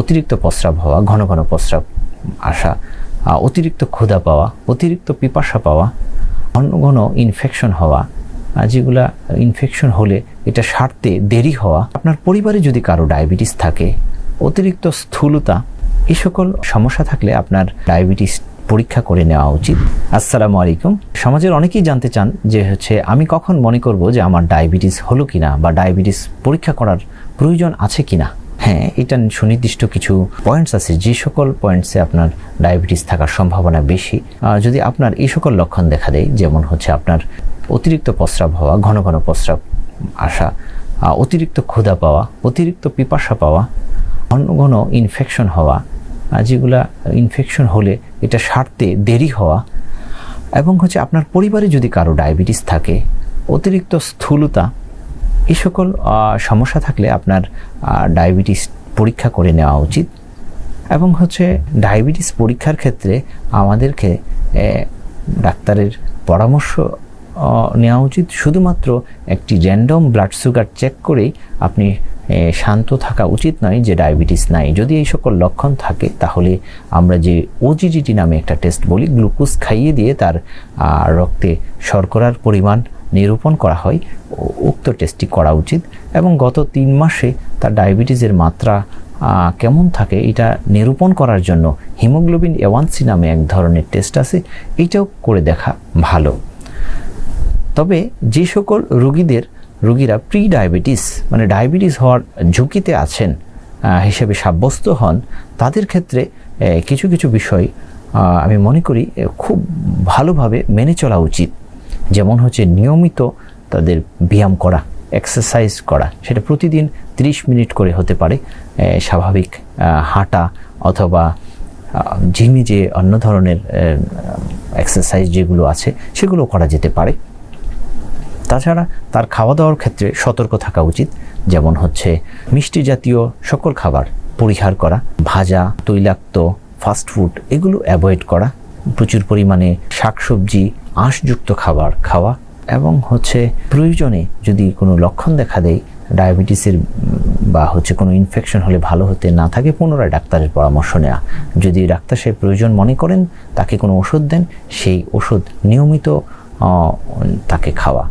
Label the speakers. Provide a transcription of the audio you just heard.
Speaker 1: অতিরিক্ত প্রস্রাব হওয়া, ঘন ঘন প্রস্রাব আসা, অতিরিক্ত ক্ষুধা পাওয়া, অতিরিক্ত পিপাসা পাওয়া, ঘন ঘন ইনফেকশন হওয়া, যেগুলা ইনফেকশন হলে এটা সারতে দেরি হওয়া, আপনার পরিবারে যদি কারো ডায়াবেটিস থাকে, অতিরিক্ত স্থূলতা, এই সকল সমস্যা থাকলে আপনার ডায়াবেটিস পরীক্ষা করে নেওয়া উচিত। আসসালামু আলাইকুম। সমাজের অনেকেই জানতে চান যে আমি কখন মনে করব যে আমার ডায়াবেটিস হলো কিনা বা ডায়াবেটিস পরীক্ষা করার প্রয়োজন আছে কিনা। হ্যাঁ, এটা সুনির্দিষ্ট কিছু পয়েন্টস আছে, যে সকল পয়েন্টসে আপনার ডায়াবেটিস থাকার সম্ভাবনা বেশি। যদি আপনার এই সকল লক্ষণ দেখা দেয়, যেমন আপনার অতিরিক্ত প্রস্রাব হওয়া, ঘন ঘন প্রস্রাব আসা, অতিরিক্ত ক্ষুধা পাওয়া, অতিরিক্ত পিপাসা পাওয়া, ঘন ঘন ইনফেকশন হওয়া, যেগুলা ইনফেকশন হলে এটা সারতে দেরি হওয়া, এবং আপনার পরিবারে যদি কারো ডায়াবেটিস থাকে, অতিরিক্ত স্থূলতা, এই সকল সমস্যা থাকলে আপনার ডায়াবেটিস পরীক্ষা করে নেওয়া উচিত। এবং ডায়াবেটিস পরীক্ষার ক্ষেত্রে আমাদেরকে ডাক্তারের পরামর্শ নেওয়া উচিত। শুধুমাত্র একটি র্যান্ডম ব্লাড সুগার চেক করেই আপনি শান্ত থাকা উচিত নয় যে ডায়াবেটিস নাই। যদি এই সকল লক্ষণ থাকে তাহলে আমরা যে ওজিজিটি নামে একটা টেস্ট বলি, গ্লুকোজ খাইয়ে দিয়ে তার রক্তে শর্করার পরিমাণ নিরূপণ করা হয়, উক্ত টেস্টটি করা উচিত। এবং গত 3 মাসে তার ডায়াবেটিসের মাত্রা কেমন থাকে এটা নিরূপণ করার জন্য হিমোগ্লোবিন A1C নামে এক ধরনের টেস্ট আছে, এইটাও করে দেখা ভালো। তবে যে সকল রোগীরা প্রি ডায়াবেটিস মানে ডায়াবেটিস হওয়ার ঝুঁকিতে আছেন হিসেবে সাব্যস্ত হন, তাদের ক্ষেত্রে কিছু কিছু বিষয় আমি মনে করি খুব ভালোভাবে মেনে চলা উচিত। যেমন নিয়মিত তাদের ব্যায়াম করা, এক্সারসাইজ করা, সেটা প্রতিদিন 30 মিনিট করে হতে পারে। স্বাভাবিক হাঁটা অথবা জিমে যে অন্য ধরনের এক্সারসাইজ যেগুলো আছে সেগুলো করা যেতে পারে। তাছাড়া তার খাওয়া দাওয়ার ক্ষেত্রে সতর্ক থাকা উচিত। যেমন মিষ্টি জাতীয় সকল খাবার পরিহার করা, ভাজা, তৈলাক্ত, ফাস্টফুড এগুলো অ্যাভয়েড করা, প্রচুর পরিমাণে শাকসবজি, আঁশযুক্ত খাবার খাওয়া, এবং প্রয়োজনে যদি কোনো লক্ষণ দেখা দেয় ডায়াবেটিসের বা কোনো ইনফেকশন হলে ভালো হতে না থাকে, পুনরায় ডাক্তারের পরামর্শ নেওয়া। যদি ডাক্তার সে প্রয়োজন মনে করেন, তাকে কোনো ওষুধ দেন, সেই ওষুধ নিয়মিত তাকে খাওয়া।